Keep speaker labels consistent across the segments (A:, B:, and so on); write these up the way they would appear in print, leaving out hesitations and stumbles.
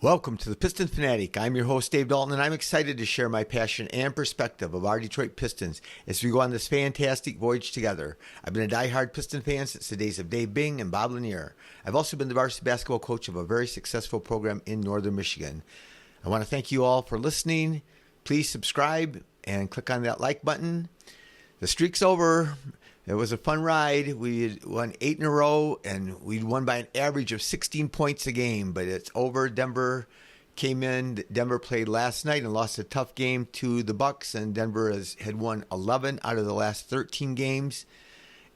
A: Welcome to the Piston Fanatic. I'm your host, Dave Dalton, and I'm excited to share my passion and perspective of our Detroit Pistons as we go on this fantastic voyage together. I've been a diehard Piston fan since the days of Dave Bing and Bob Lanier. I've also been the varsity basketball coach of a very successful program in northern Michigan. I want to thank you all for listening. Please subscribe and click on that like button. The streak's over. It was a fun ride. We won 8 in a row, and we won by an average of 16 points a game. But it's over. Denver came in. Denver played last night and lost a tough game to the Bucks, and Denver had won 11 out of the last 13 games,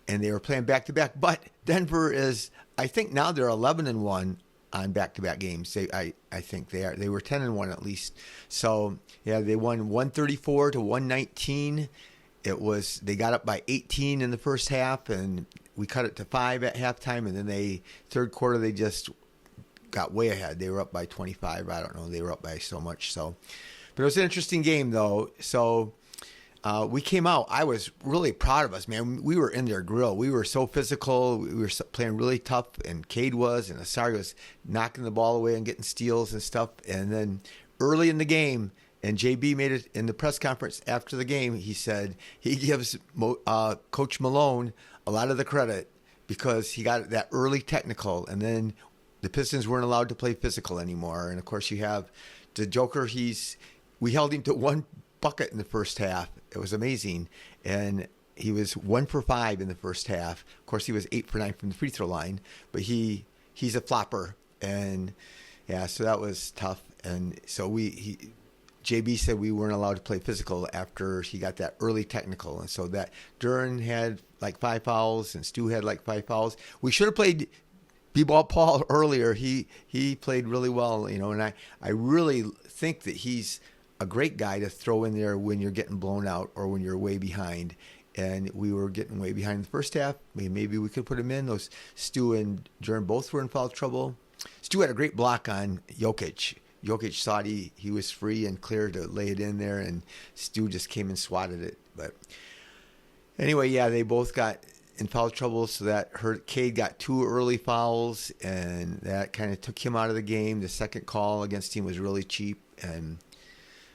A: and they were playing back-to-back. But Denver is, I think now they're 11-1 on back-to-back games. I think they are. They were 10-1 at least. So, yeah, they won 134-119. They got up by 18 in the first half, and we cut it to 5 at halftime, and then third quarter, they just got way ahead. They were up by 25. I don't know. They were up by so much. But it was an interesting game, though. So we came out. I was really proud of us, man. We were in their grill. We were so physical. We were playing really tough, and Cade was, and Assar was knocking the ball away and getting steals and stuff. And then early in the game, and JB made it in the press conference after the game. He said he gives Coach Malone a lot of the credit because he got that early technical, and then the Pistons weren't allowed to play physical anymore. And of course, you have the Joker. We held him to one bucket in the first half. It was amazing, and he was 1 for 5 in the first half. Of course, he was 8 for 9 from the free throw line, but he's a flopper, and yeah, so that was tough. And so JB said we weren't allowed to play physical after he got that early technical. And so that Duran had like 5 fouls and Stu had like 5 fouls. We should have played B-Ball Paul earlier. He played really well, and I really think that he's a great guy to throw in there when you're getting blown out or when you're way behind. And we were getting way behind in the first half. Maybe we could put him in. Those Stu and Duran both were in foul trouble. Stu had a great block on Jokic. Jokic thought he was free and clear to lay it in there, and Stu just came and swatted it. But anyway, yeah, they both got in foul trouble, so that hurt. Cade got 2 early fouls, and that kind of took him out of the game. The second call against him was really cheap, and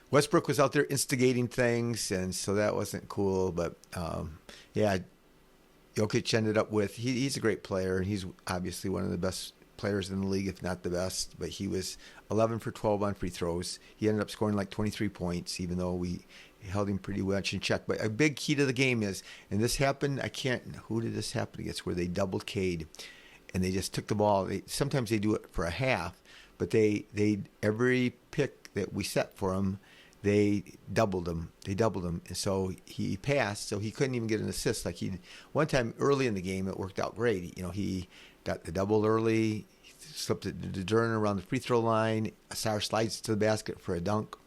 A: Westbrook was out there instigating things, and so that wasn't cool. But, yeah, Jokic ended up with he's a great player, and he's obviously one of the best players in the league, if not the best, but he was 11 for 12 on free throws. He ended up scoring like 23 points, even though we held him pretty much in check. But a big key to the game is, and this happened, who did this happen against, where they doubled Cade, and they just took the ball. Sometimes they do it for a half, but they every pick that we set for him, they doubled him. And so he passed, so he couldn't even get an assist. Like one time early in the game, it worked out great. He got the double early, he slipped it to Duran around the free throw line. Assar slides to the basket for a dunk.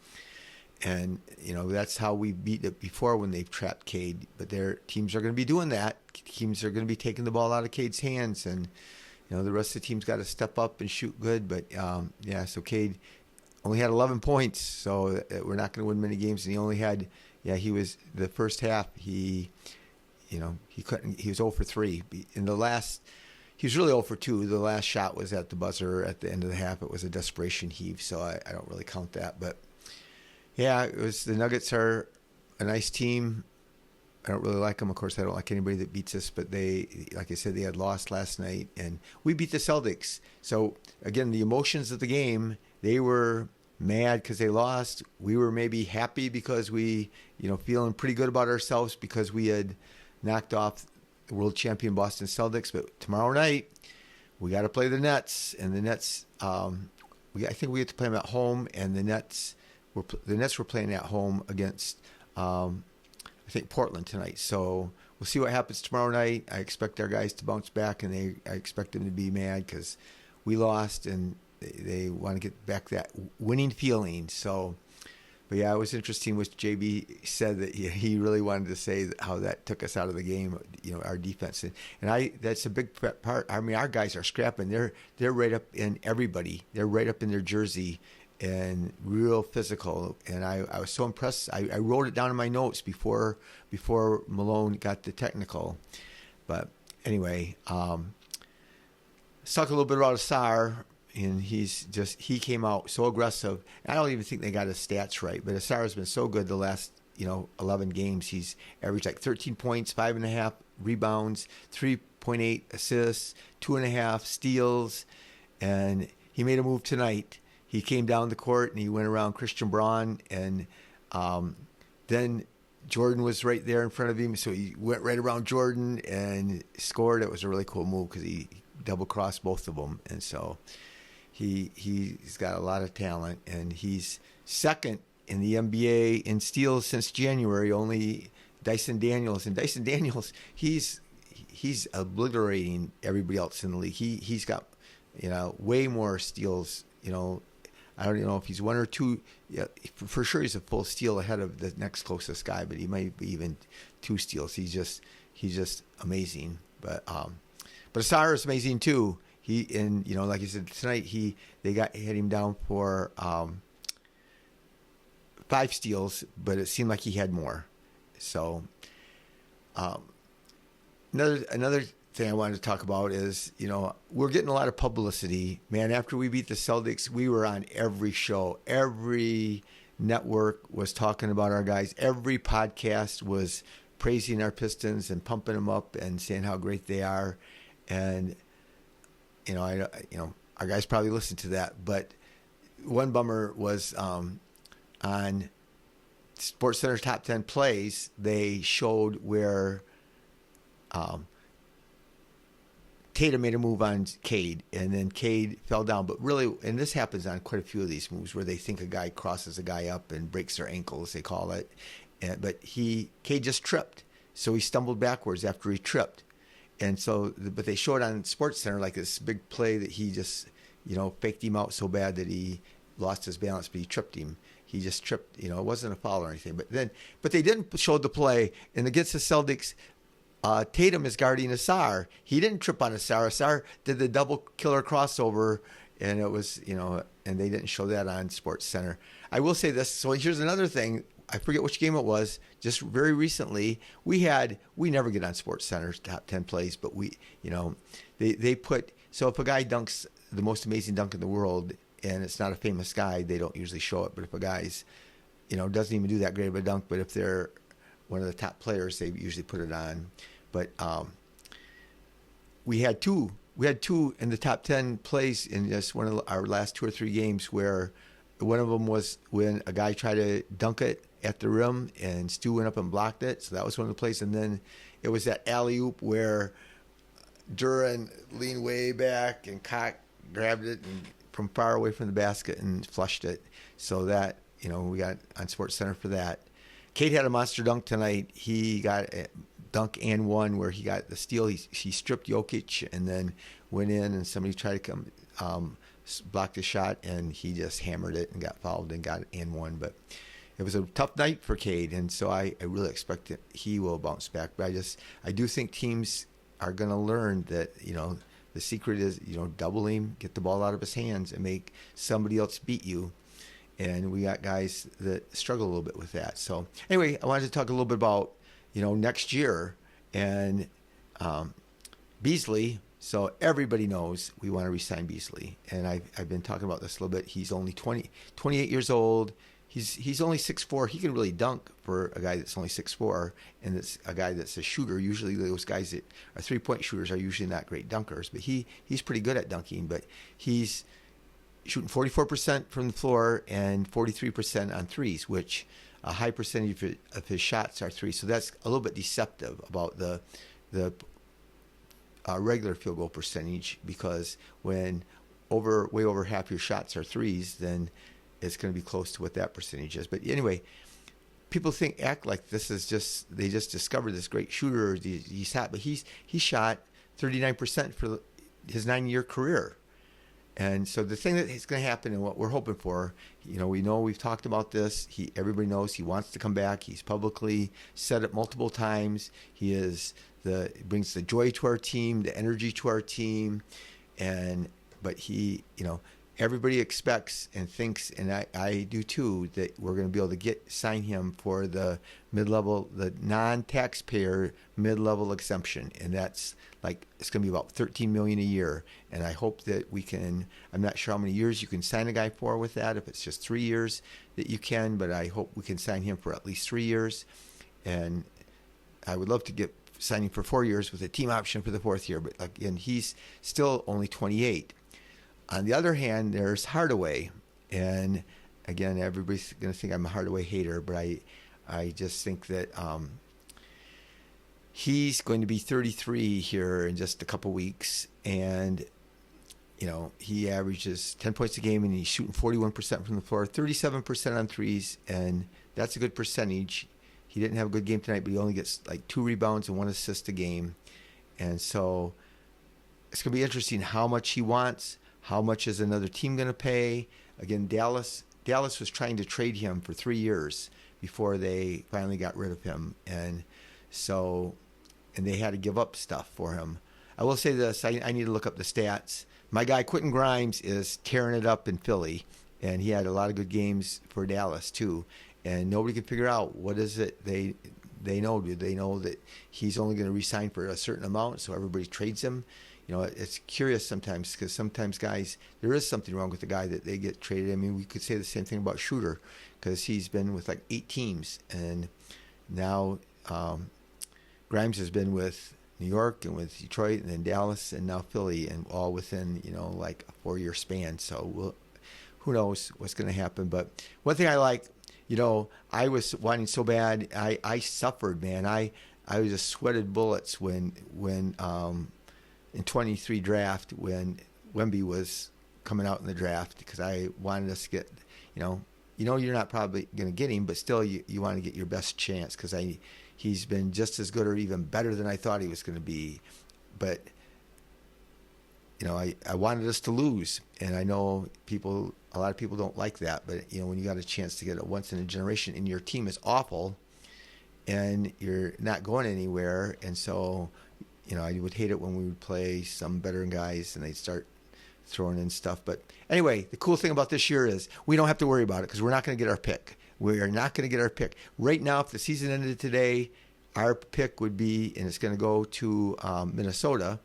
A: And, that's how we beat it before when they've trapped Cade. But their teams are going to be doing that. Teams are going to be taking the ball out of Cade's hands. And, the rest of the team's got to step up and shoot good. But, so Cade only had 11 points. So we're not going to win many games. And he only had, he was, the first half, he couldn't, he was 0 for 3. In the last, he was really 0 for 2. The last shot was at the buzzer at the end of the half. It was a desperation heave, so I don't really count that. But, yeah, the Nuggets are a nice team. I don't really like them. Of course, I don't like anybody that beats us. But like I said, they had lost last night, and we beat the Celtics. So, again, the emotions of the game, they were mad because they lost. We were maybe happy because we, feeling pretty good about ourselves because we had knocked off world champion Boston Celtics. But tomorrow night we got to play the Nets, and the Nets I think we have to play them at home, and the Nets were playing at home against I think Portland tonight. So we'll see what happens tomorrow night. I expect our guys to bounce back, and I expect them to be mad because we lost, and they want to get back that winning feeling. So but yeah, it was interesting what JB said, that he really wanted to say how that took us out of the game, our defense. And that's a big part. I mean, our guys are scrapping. They're right up in everybody. They're right up in their jersey and real physical. And I was so impressed. I wrote it down in my notes before Malone got the technical. But anyway, let's talk a little bit about Assar. and he came out so aggressive. I don't even think they got his stats right, but Assar has been so good the last 11 games. He's averaged like 13 points, 5.5 rebounds, 3.8 assists, 2.5 steals, and he made a move tonight. He came down the court and he went around Christian Braun, and then Jordan was right there in front of him, so he went right around Jordan and scored. It was a really cool move because he double crossed both of them, and so he's got a lot of talent, and he's second in the NBA in steals since January. Only Dyson Daniels, and Dyson Daniels, he's obliterating everybody else in the league. He's got way more steals. I don't even know if he's one or two. Yeah, for sure he's a full steal ahead of the next closest guy, but he might be even 2 steals. He's just amazing. But Assar is amazing too. Like you said tonight, they had him down for 5 steals, but it seemed like he had more. So another thing I wanted to talk about is, we're getting a lot of publicity. Man, after we beat the Celtics, we were on every show. Every network was talking about our guys. Every podcast was praising our Pistons and pumping them up and saying how great they are. And, our guys probably listened to that. But one bummer was on SportsCenter's Top 10 Plays, they showed where Tatum made a move on Cade, and then Cade fell down. But really, and this happens on quite a few of these moves where they think a guy crosses a guy up and breaks their ankles, they call it. But Cade just tripped, so he stumbled backwards after he tripped. And so, but they showed on SportsCenter like this big play that he just, faked him out so bad that he lost his balance, but he tripped him. He just tripped, it wasn't a foul or anything. But they didn't show the play. And against the Celtics, Tatum is guarding Assar. He didn't trip on Assar. Assar did the double killer crossover, and it was, and they didn't show that on SportsCenter. I will say this. So here's another thing. I forget which game it was. Just very recently, we never get on SportsCenter's Top 10 Plays, but they put, so if a guy dunks the most amazing dunk in the world, and it's not a famous guy, they don't usually show it. But if a guy's, doesn't even do that great of a dunk, but if they're one of the top players, they usually put it on. But we had two in the top 10 plays in just one of our last 2 or 3 games, where one of them was when a guy tried to dunk it at the rim and Stu went up and blocked it. So that was one of the plays. And then it was that alley-oop where Duran leaned way back and Cock grabbed it and from far away from the basket and flushed it. So that, we got on SportsCenter for that. Cade had a monster dunk tonight. He got a dunk and one where he got the steal. He stripped Jokic and then went in, and somebody tried to come block the shot, and he just hammered it and got fouled and got and one. But it was a tough night for Cade, and so I really expect that he will bounce back. But I do think teams are going to learn that, the secret is, double him, get the ball out of his hands, and make somebody else beat you. And we got guys that struggle a little bit with that. So anyway, I wanted to talk a little bit about, next year and Beasley. So everybody knows we want to re-sign Beasley. And I've been talking about this a little bit. He's only 28 years old. He's only 6'4". He can really dunk for a guy that's only 6'4", and it's a guy that's a shooter. Usually those guys that are 3-point shooters are usually not great dunkers, but he's pretty good at dunking. But he's shooting 44% from the floor and 43% on threes, which a high percentage of his shots are threes. So that's a little bit deceptive about the regular field goal percentage, because when way over half your shots are threes, then it's going to be close to what that percentage is. But anyway, people act like this is they just discovered this great shooter. He shot 39% for his 9-year career. And so the thing that is going to happen, and what we're hoping for, we've talked about this. Everybody knows he wants to come back. He's publicly said it multiple times. He brings the joy to our team, the energy to our team, but he, everybody expects and thinks, and I do too, that we're going to be able to sign him for the mid-level, the non-taxpayer mid-level exemption, and that's like it's going to be about $13 million a year. And I hope that we can. I'm not sure how many years you can sign a guy for with that. If it's just 3 years that you can, but I hope we can sign him for at least 3 years. And I would love to get signing for 4 years with a team option for the fourth year. But again, he's still only 28. On the other hand, there's Hardaway, and again, everybody's going to think I'm a Hardaway hater, but I just think that he's going to be 33 here in just a couple weeks, and he averages 10 points a game, and he's shooting 41% from the floor, 37% on threes, and that's a good percentage. He didn't have a good game tonight, but he only gets like 2 rebounds and 1 assist a game, and so it's going to be interesting how much he wants. How much is another team going to pay? Again, Dallas was trying to trade him for 3 years before they finally got rid of him. And they had to give up stuff for him. I will say this, I need to look up the stats. My guy Quentin Grimes is tearing it up in Philly, and he had a lot of good games for Dallas too. And nobody can figure out what is it they know. Do they know that he's only going to re-sign for a certain amount, so everybody trades him? It's curious sometimes, because sometimes guys, there is something wrong with the guy that they get traded. I mean, we could say the same thing about Schroeder, because he's been with like 8 teams, and now Grimes has been with New York and with Detroit and then Dallas and now Philly, and all within like a 4-year span. So who knows what's going to happen? But one thing I like, I was wanting so bad. I suffered, man. I was just sweated bullets when in 23 draft when Wemby was coming out in the draft, because I wanted us to get, you're not probably going to get him, but still you want to get your best chance, because he's been just as good or even better than I thought he was going to be. But, I wanted us to lose, and I know a lot of people don't like that, but, when you got a chance to get it once in a generation and your team is awful and you're not going anywhere, and so I would hate it when we would play some veteran guys and they'd start throwing in stuff. But anyway, the cool thing about this year is we don't have to worry about it, because we're not going to get our pick. We are not going to get our pick. Right now, if the season ended today, our pick would be, and it's going to go to Minnesota,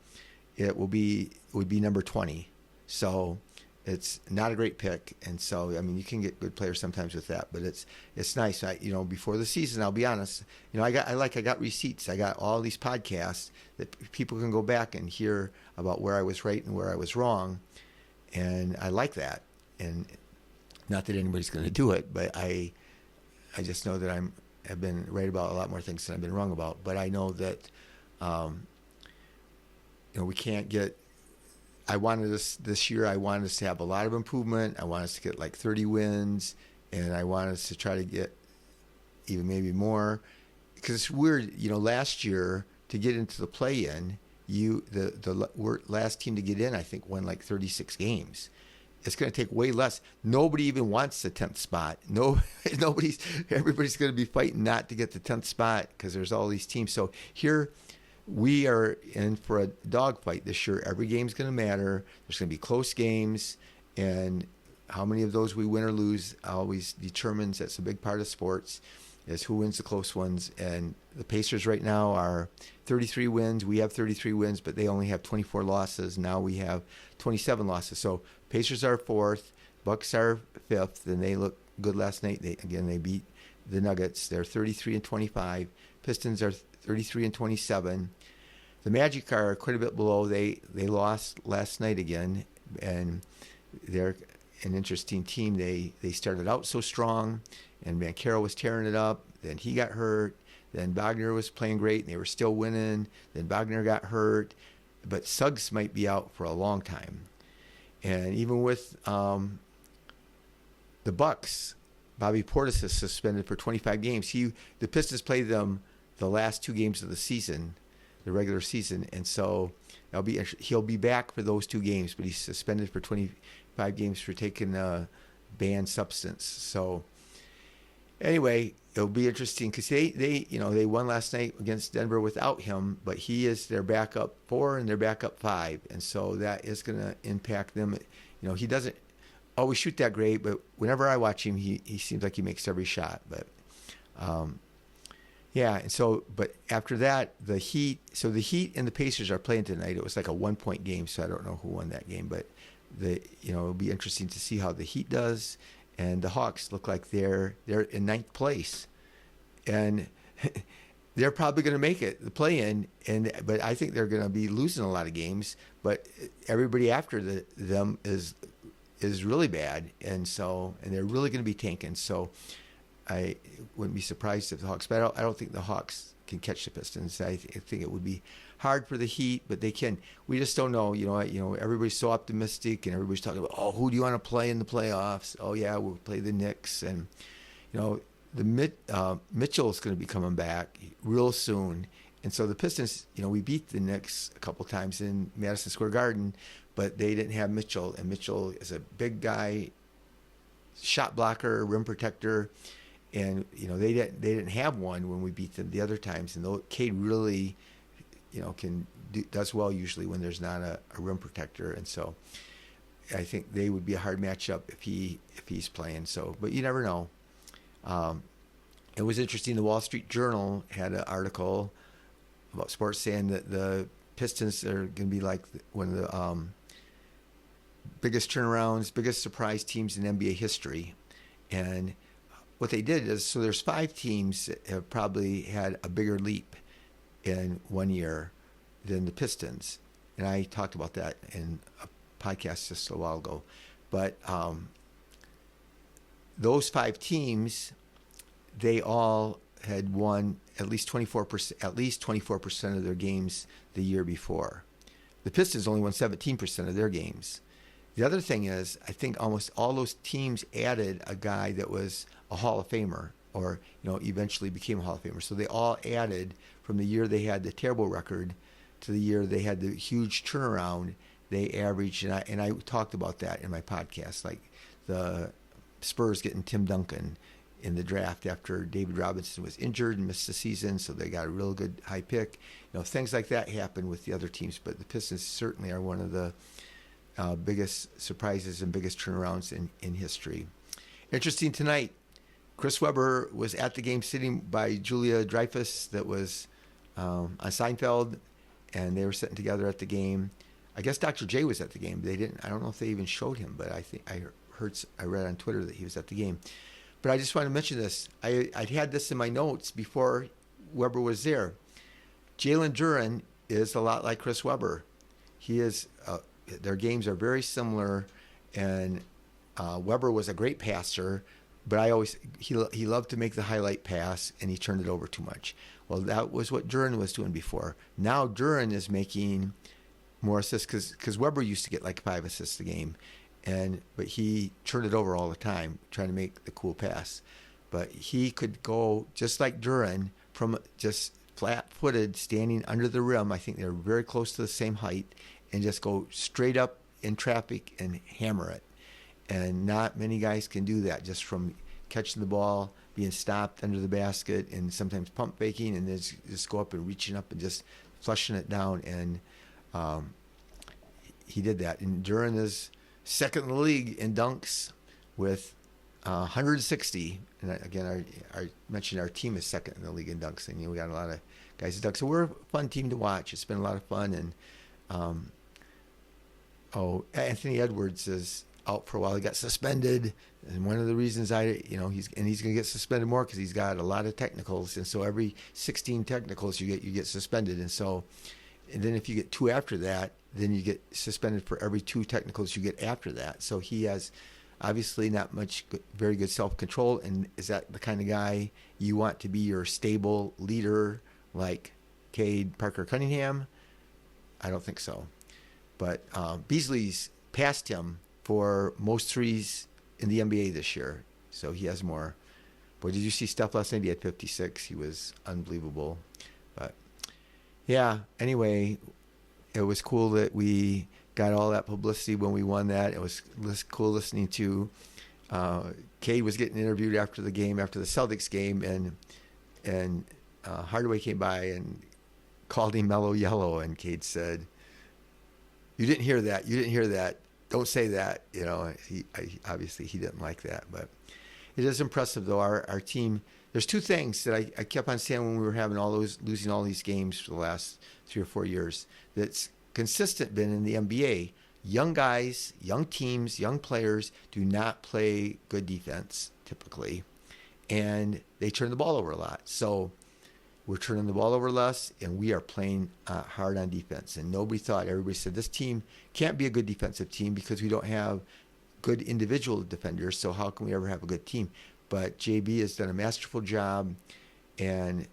A: it would be number 20. So it's not a great pick. And so, I mean, you can get good players sometimes with that, but it's nice. Before the season, I'll be honest, I got receipts. I got all these podcasts that people can go back and hear about where I was right and where I was wrong. And I like that. And not that anybody's going to do it, but I just know that I've been right about a lot more things than I've been wrong about. But I know that, we can't get. I wanted this year. I wanted us to have a lot of improvement. I wanted us to get like 30 wins, and I wanted us to try to get even maybe more. Because it's weird, last year to get into the play-in, the last team to get in, I think, won like 36 games. It's going to take way less. Nobody even wants the 10th spot. Everybody's going to be fighting not to get the 10th spot, because there's all these teams. So here we are in for a dogfight this year. Every game's going to matter. There's going to be close games, and how many of those we win or lose always determines. That's a big part of sports, is who wins the close ones. And the Pacers right now are 33 wins. We have 33 wins, but they only have 24 losses. Now we have 27 losses. So Pacers are 4th, Bucks are 5th, and they look good last night. They beat the Nuggets. They're 33 and 25. Pistons are 33 and 27. The Magic are quite a bit below. They lost last night again, and they're an interesting team. They started out so strong, and Banchero was tearing it up. Then he got hurt. Then Wagner was playing great, and they were still winning. Then Wagner got hurt, but Suggs might be out for a long time. And even with the Bucks, Bobby Portis is suspended for 25 games. The Pistons played them the last 2 games of the season, the regular season, and so he'll be back for those 2 games, but he's suspended for 25 games for taking a banned substance. So anyway, it'll be interesting, because they won last night against Denver without him, but he is their backup 4 and their backup 5, and so that is going to impact them. He doesn't always shoot that great, but whenever I watch him, he seems like he makes every shot. But yeah, and so, but after that, the Heat and the Pacers are playing tonight. It was like a 1-point game, so I don't know who won that game, but it'll be interesting to see how the Heat does. And the Hawks look like they're in ninth place, and they're probably going to make it the play-in. But I think they're going to be losing a lot of games. But everybody after them is really bad, and they're really going to be tanking. So I wouldn't be surprised if the Hawks. But I don't think the Hawks can catch the Pistons. I think it would be hard for the Heat, but they can. We just don't know. Everybody's so optimistic, and everybody's talking about, oh, who do you want to play in the playoffs? Oh yeah, we'll play the Knicks, and Mitchell's going to be coming back real soon. And so the Pistons, we beat the Knicks a couple times in Madison Square Garden, but they didn't have Mitchell, and Mitchell is a big guy, shot blocker, rim protector. And they didn't have one when we beat them the other times, and Cade really, does well usually when there's not a rim protector, and so I think they would be a hard matchup if he's playing. So, but you never know. It was interesting. The Wall Street Journal had an article about sports saying that the Pistons are going to be like one of the biggest turnarounds, biggest surprise teams in NBA history, and what they did is, so there's 5 teams that have probably had a bigger leap in 1 year than the Pistons. And I talked about that in a podcast just a while ago. But those 5 teams, they all had won at least 24% of their games the year before. The Pistons only won 17% of their games. The other thing is, I think almost all those teams added a guy that was a Hall of Famer, or eventually became a Hall of Famer. So they all added from the year they had the terrible record to the year they had the huge turnaround. They averaged, and I talked about that in my podcast, like the Spurs getting Tim Duncan in the draft after David Robinson was injured and missed the season, so they got a real good high pick. Things like that happen with the other teams, but the Pistons certainly are one of the biggest surprises and biggest turnarounds in history. Interesting tonight, Chris Webber was at the game sitting by Julia Dreyfus that was on Seinfeld, and they were sitting together at the game. I guess Dr. J was at the game. I don't know if they even showed him, but I read on Twitter that he was at the game. But I just want to mention this. I had this in my notes before Webber was there. Jalen Duren is a lot like Chris Webber. He is... their games are very similar, and Webber was a great passer, but he loved to make the highlight pass, and he turned it over too much. Well, that was what Duren was doing before. Now Duren is making more assists because Webber used to get like 5 assists a game, but he turned it over all the time trying to make the cool pass. But he could go just like Duren from just flat-footed, standing under the rim. I think they're very close to the same height, and just go straight up in traffic and hammer it. And not many guys can do that just from catching the ball, being stopped under the basket, and sometimes pump faking, and then just go up and reaching up and just flushing it down. And he did that. And Duren is second in the league in dunks with 160. And again, I mentioned our team is second in the league in dunks, and we got a lot of guys in dunks. So we're a fun team to watch. It's been a lot of fun, and Anthony Edwards is out for a while. He got suspended, and one of the reasons he's going to get suspended more because he's got a lot of technicals, and so every 16 technicals you get suspended, and then if you get 2 after that, then you get suspended for every 2 technicals you get after that. So he has obviously not very good self-control, and is that the kind of guy you want to be your stable leader like Cade, Parker Cunningham? I don't think so. But Beasley's passed him for most threes in the NBA this year, so he has more. Boy, did you see stuff last night? He had 56. He was unbelievable. But yeah, anyway, it was cool that we got all that publicity when we won that. It was cool listening to Cade was getting interviewed after the Celtics game, and Hardaway came by and called him mellow yellow, and Cade said, You didn't hear that. Don't say that. Obviously he didn't like that, but it is impressive though. Our team. There's two things that I kept on saying when we were having losing all these games for the last 3 or 4 years. That's consistent been in the NBA. Young guys, young teams, young players do not play good defense typically, and they turn the ball over a lot. So we're turning the ball over less, and we are playing hard on defense. And everybody said this team can't be a good defensive team because we don't have good individual defenders. So how can we ever have a good team? But JB has done a masterful job, and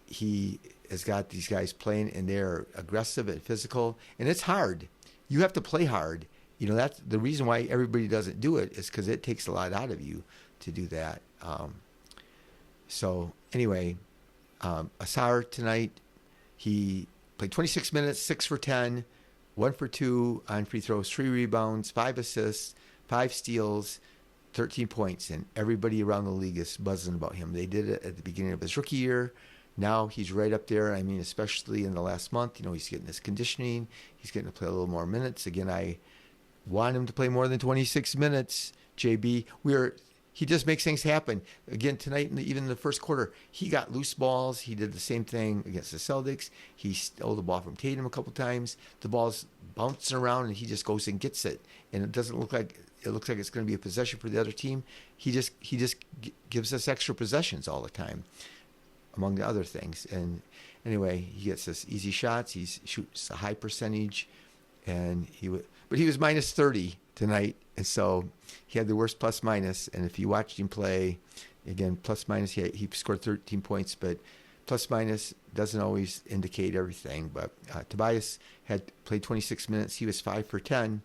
A: he has got these guys playing, and they're aggressive and physical, and it's hard. You have to play hard. That's the reason why everybody doesn't do it, is because it takes a lot out of you to do that. So anyway, Assar tonight, he played 26 minutes, 6 for 10, 1 for 2 on free throws, 3 rebounds, 5 assists, 5 steals, 13 points, and everybody around the league is buzzing about him. They did it at the beginning of his rookie year. Now he's right up there. I mean, especially in the last month, he's getting his conditioning. He's getting to play a little more minutes. Again, I want him to play more than 26 minutes, JB. He just makes things happen. Again, tonight, even in the first quarter, he got loose balls. He did the same thing against the Celtics. He stole the ball from Tatum a couple times. The ball's bouncing around, and he just goes and gets it. And it doesn't look like it looks like it's going to be a possession for the other team. He just gives us extra possessions all the time, among the other things. And anyway, he gets us easy shots. He shoots a high percentage, and but he was minus 30 tonight, and so he had the worst plus minus. And if you watched him play, again, plus minus, he scored 13 points, but plus minus doesn't always indicate everything. But Tobias had played 26 minutes. He was 5 for 10,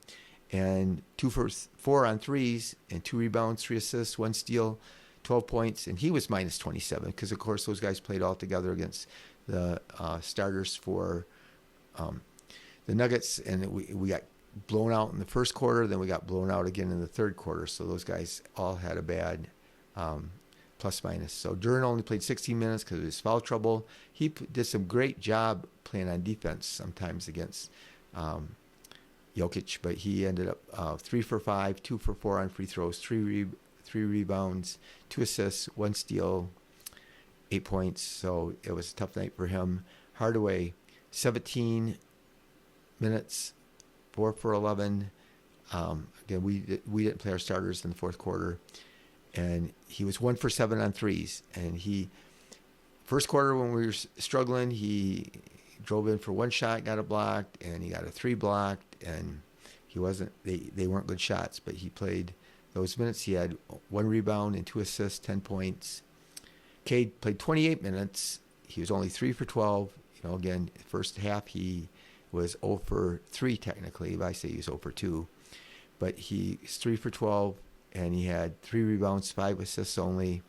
A: and 2 for 4 on threes, and 2 rebounds, 3 assists, 1 steal, 12 points, and he was minus 27 because, of course, those guys played all together against the starters for the Nuggets, and we got blown out in the first quarter, then we got blown out again in the third quarter, so those guys all had a bad plus minus. So Duren only played 16 minutes because of his foul trouble. He did some great job playing on defense sometimes against Jokic, but he ended up 3 for 5, 2 for 4 on free throws, 3 rebounds, 2 assists, 1 steal, 8 points. So it was a tough night for him. Hardaway, 17 minutes, 4 for 11. Again, we didn't play our starters in the fourth quarter, and he was 1 for 7 on threes. And first quarter when we were struggling, he drove in for 1 shot, got it blocked, and he got a 3 blocked. And they weren't good shots, but he played those minutes. He had 1 rebound and 2 assists, 10 points. Cade played 28 minutes. He was only 3 for 12. Again, first half he was 0 for 3 technically. If I say he was 0 for 2, but he's 3 for 12, and he had 3 rebounds, 5 assists only.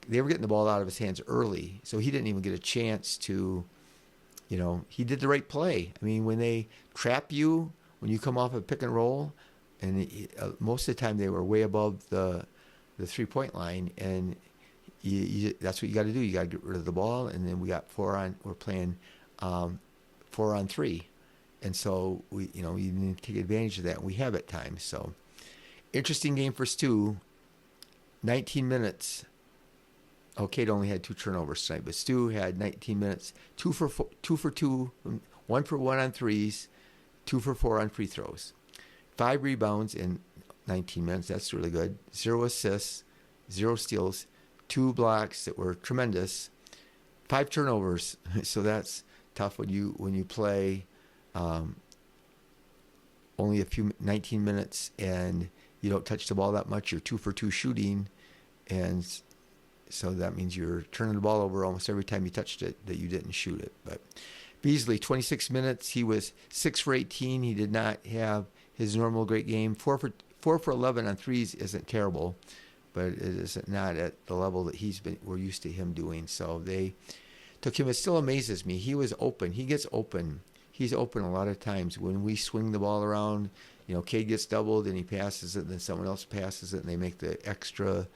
A: They were getting the ball out of his hands early, so he didn't even get a chance to, he did the right play. I mean, when they trap you, when you come off a pick and roll, and most of the time they were way above the 3-point line, and that's what you got to do. You got to get rid of the ball, and then we're playing 4 on 3, and so you need to take advantage of that. And we have at times. So interesting game for Stu. 19 minutes. Cade only had 2 turnovers tonight, but Stu had 19 minutes, 2 for 2, 1 for 1 on threes, 2 for 4 on free throws, 5 rebounds in 19 minutes. That's really good. 0 assists, 0 steals, 2 blocks that were tremendous, 5 turnovers. So that's tough when you play only 19 minutes and you don't touch the ball that much. You're 2 for 2 shooting, and so that means you're turning the ball over almost every time you touched it that you didn't shoot it. But Beasley, 26 minutes. He was 6 for 18. He did not have his normal great game. 4 for 11 on threes isn't terrible, but it is not at the level that we're used to him doing. So they took him. It still amazes me. He was open. He gets open. He's open a lot of times when we swing the ball around. Cade gets doubled and he passes it, and then someone else passes it, and they make the extra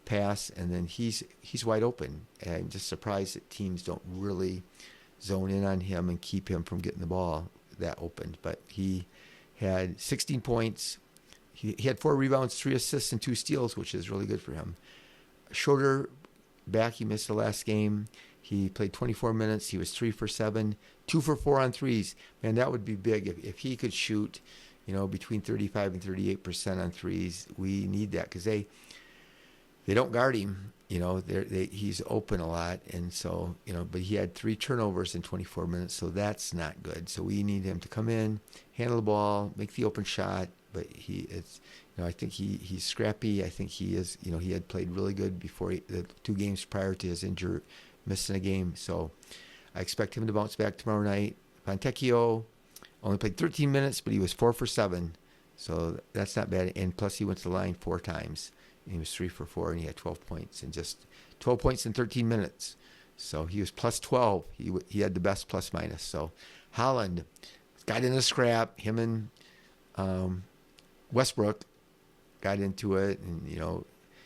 A: pass, and then he's wide open. And I'm just surprised that teams don't really zone in on him and keep him from getting the ball that open. But he had 16 points. He had 4 rebounds, 3 assists, and 2 steals, which is really good for him. Schroeder back, he missed the last game. He played 24 minutes. He was 3 for 7, 2 for 4 on threes. Man, that would be big if he could shoot, between 35 and 38% on threes. We need that because they don't guard him. He's open a lot, and so But he had 3 turnovers in 24 minutes, so that's not good. So we need him to come in, handle the ball, make the open shot. But I think he's scrappy. I think he is. He had played really good before the 2 games prior to his injury, missing a game. So I expect him to bounce back tomorrow night. Fontecchio only played 13 minutes, but he was 4 for 7. So that's not bad. And plus he went to the line 4 times. And he was 3 for 4, and he had 12 points. And just 12 points in 13 minutes. So he was plus 12. He had the best plus minus. So Holland got in a scrap. Him and Westbrook got into it, and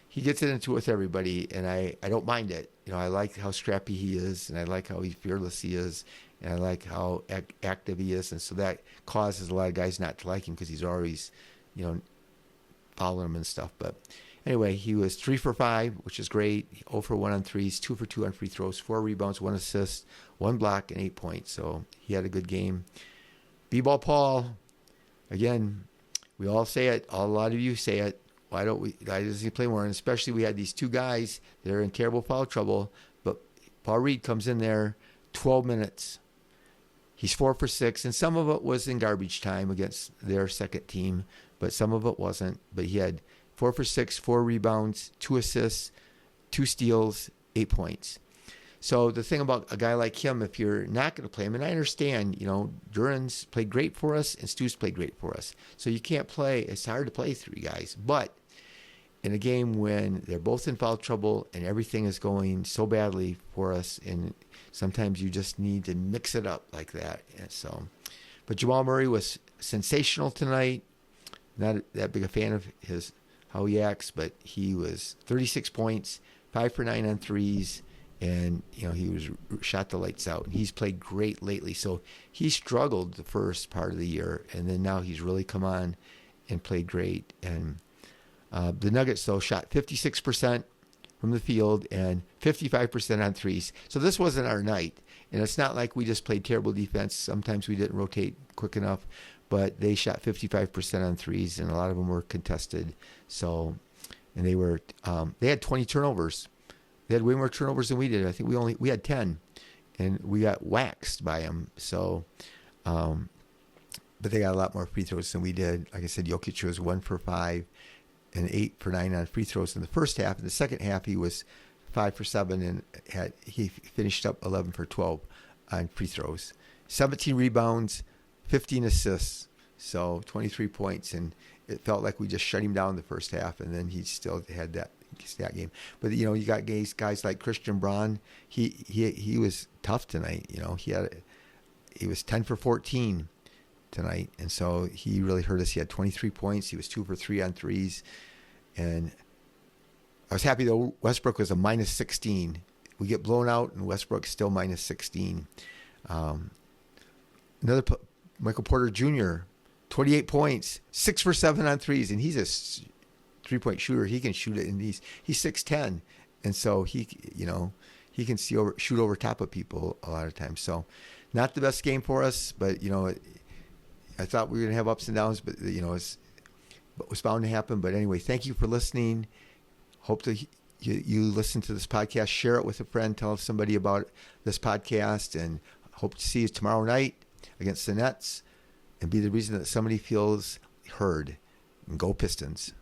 A: he gets into it with everybody, and I don't mind it. I like how scrappy he is, and I like how fearless he is, and I like how active he is, and so that causes a lot of guys not to like him because he's always, following him and stuff. But anyway, he was 3 for 5, which is great. 0 for 1 on threes, 2 for 2 on free throws, 4 rebounds, 1 assist, 1 block, and 8 points. So he had a good game. B-Ball Paul, again, we all say it. A lot of you say it. Why doesn't he play more? And especially we had these 2 guys that are in terrible foul trouble. But Paul Reed comes in there, 12 minutes. He's 4 for 6. And some of it was in garbage time against their second team. But some of it wasn't. But he had 4 for 6, 4 rebounds, 2 assists, 2 steals, 8 points. So the thing about a guy like him, if you're not going to play him, and I understand, Duran's played great for us and Stu's played great for us. So you can't play. It's hard to play 3 guys. But in a game when they're both in foul trouble and everything is going so badly for us, and sometimes you just need to mix it up like that. And so, but Jamal Murray was sensational tonight. Not that big a fan of how he acts, but he was 36 points, 5 for 9 on threes. And, he was shot the lights out. He's played great lately. So he struggled the first part of the year. And then now he's really come on and played great. And the Nuggets, though, shot 56% from the field and 55% on threes. So this wasn't our night. And it's not like we just played terrible defense. Sometimes we didn't rotate quick enough. But they shot 55% on threes, and a lot of them were contested. So, and they had 20 turnovers. They had way more turnovers than we did. I think we had 10, and we got waxed by them. So, but they got a lot more free throws than we did. Like I said, Jokic was 1 for 5 and 8 for 9 on free throws in the first half. In the second half, he was 5 for 7 and he finished up 11 for 12 on free throws. 17 rebounds, 15 assists, so 23 points, and it felt like we just shut him down the first half, and then he still had that game. But you got guys like Christian Braun. He was tough tonight. He was 10 for 14 tonight, and so he really hurt us. He had 23 points. He was 2 for 3 on threes, and I was happy though. Westbrook was a minus 16. We get blown out, and Westbrook's still minus 16. Michael Porter Jr., 28 points, 6 for 7 on threes, and he's a 3-point shooter. He can shoot it, and he's 6'10", and so he can shoot over top of people a lot of times. So, not the best game for us, but I thought we were gonna have ups and downs, but it was bound to happen. But anyway, thank you for listening. Hope that you listen to this podcast, share it with a friend, tell somebody about this podcast, and hope to see you tomorrow night against the Nets, and be the reason that somebody feels heard. And go Pistons.